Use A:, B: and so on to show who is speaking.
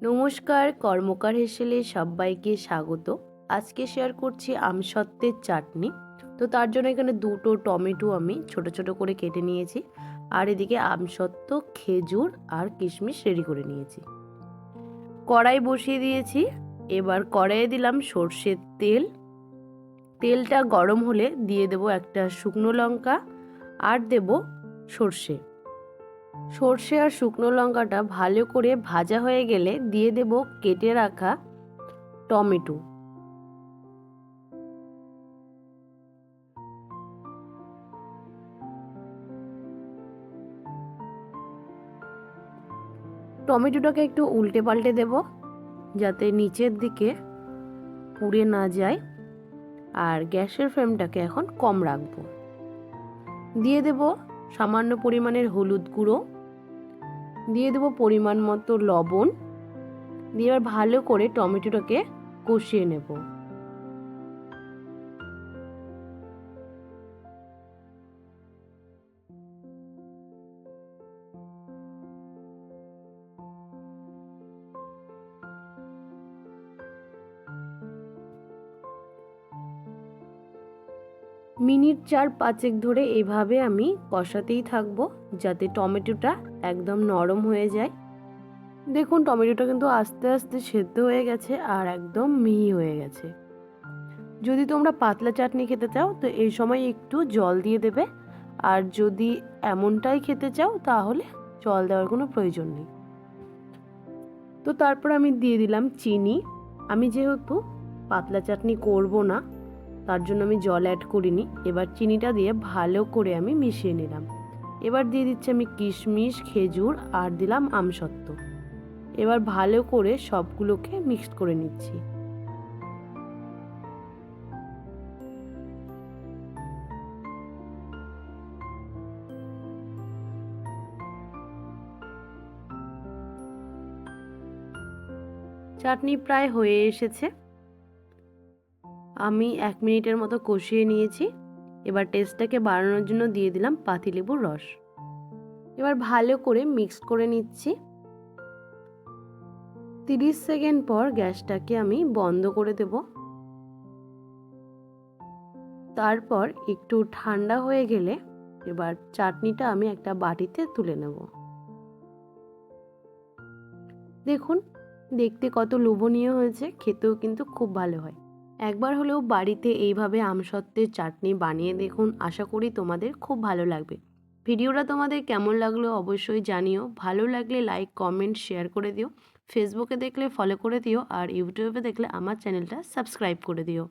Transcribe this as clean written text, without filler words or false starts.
A: নমস্কার, কর্মকার হেসেলে সবাইকে স্বাগত। আজকে শেয়ার করছি আমসত্ত্বের চাটনি। তো তার জন্য এখানে দুটো টমেটো আমি ছোট ছোট করে কেটে নিয়েছি, আর এদিকে আমসত্ত্ব, খেজুর আর কিশমিশ রেডি করে নিয়েছি। কড়াই বসিয়ে দিয়েছি। এবার কড়াইয়ে দিলাম সর্ষের তেল। তেলটা গরম হলে দিয়ে দেব একটা শুকনো লঙ্কা আর দেব সর্ষে। সর্ষে আর শুকনো লঙ্কাটা ভালো করে ভাজা হয়ে গেলে দিয়ে দেব কেটে রাখা টমেটো। টমেটোটাকে একটু উল্টে পাল্টে দেব যাতে নিচের দিকে পুড়ে না যায়, আর গ্যাসের ফ্লেমটাকে এখন কম রাখবো। দিয়ে দেব সামান্য পরিমাণের হলুদ গুঁড়ো, দিয়ে দেব পরিমাণ মতো লবণ, দিয়ে এবার ভালো করে টমেটোটাকে কষিয়ে নেব। মিনিট 4-5 ধরে এভাবে আমি কষাতেই থাকবো যাতে টমেটোটা একদম নরম হয়ে যায়। দেখুন টমেটোটা কিন্তু আস্তে আস্তে সেদ্ধ হয়ে গেছে আর একদম মিহি হয়ে গেছে। যদি তোমরা পাতলা চাটনি খেতে চাও তো এই সময় একটু জল দিয়ে দেবে, আর যদি এমনটাই খেতে চাও তাহলে জল দেওয়ার কোনো প্রয়োজন নেই। তো তারপর আমি দিয়ে দিলাম চিনি। আমি যেহেতু পাতলা চাটনি করব না তার জন্য আমি জল অ্যাড করিনি। এবার চিনিটা দিয়ে ভালো করে আমি মিশিয়ে নিলাম। এবার দিয়ে দিচ্ছি আমি কিশমিশ, খেজুর আর দিলাম আমসত্ত্ব। এবার ভালো করে সবগুলোকে মিক্সড করে নিচ্ছি। চাটনি প্রায় হয়ে এসেছে। আমি 1 মিনিটের মতো কষিয়ে নিয়েছি। এবার টেস্টটাকে বাড়ানোর জন্য দিয়ে দিলাম পাতিলেবুর রস। এবার ভালো করে মিক্স করে নিচ্ছি। 30 সেকেন্ড পর গ্যাসটাকে আমি বন্ধ করে দেব। তারপর একটু ঠান্ডা হয়ে গেলে এবার চাটনিটা আমি একটা বাটিতে তুলে নেব। দেখুন দেখতে কত লোভনীয় হয়েছে, খেতেও কিন্তু খুব ভালো হয়। একবার হলেও বাড়িতে এইভাবে আমসত্ত্বের চাটনি বানিয়ে দেখুন, আশা করি তোমাদের খুব ভালো লাগবে। ভিডিওটা তোমাদের কেমন লাগলো অবশ্যই জানিও। ভালো লাগলে লাইক, কমেন্ট, শেয়ার করে দিও। ফেসবুকে দেখলে ফলো করে দিও, আর ইউটিউবে দেখলে আমার চ্যানেলটা সাবস্ক্রাইব করে দিও।